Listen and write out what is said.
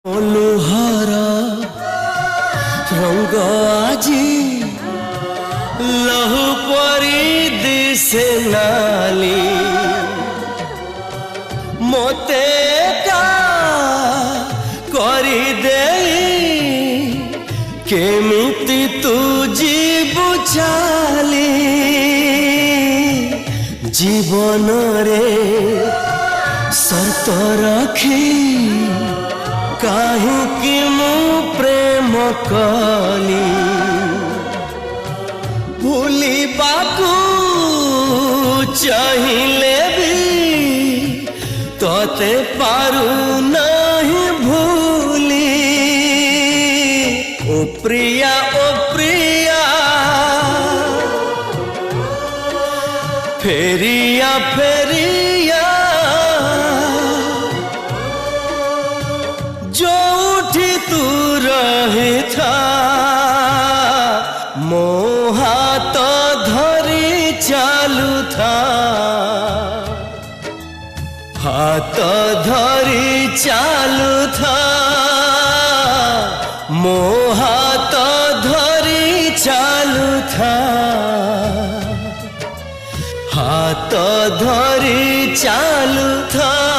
लुहार रंग आजी लहू परी दिसे नाली मोते का करी दे केमिति तू जीवु चाली जीवन रे शर्त रखी काहेकि मु प्रेम कली भूलिबाकू चाहिए भी तोते पारू नहीं भूली ओ प्रिया फेरिया फेरिया जो उठी तू रही था मो हाथ धरी चालू था हाथ धरी चालू था मो हाथ धरी चालू था हाथ धरी चालू था।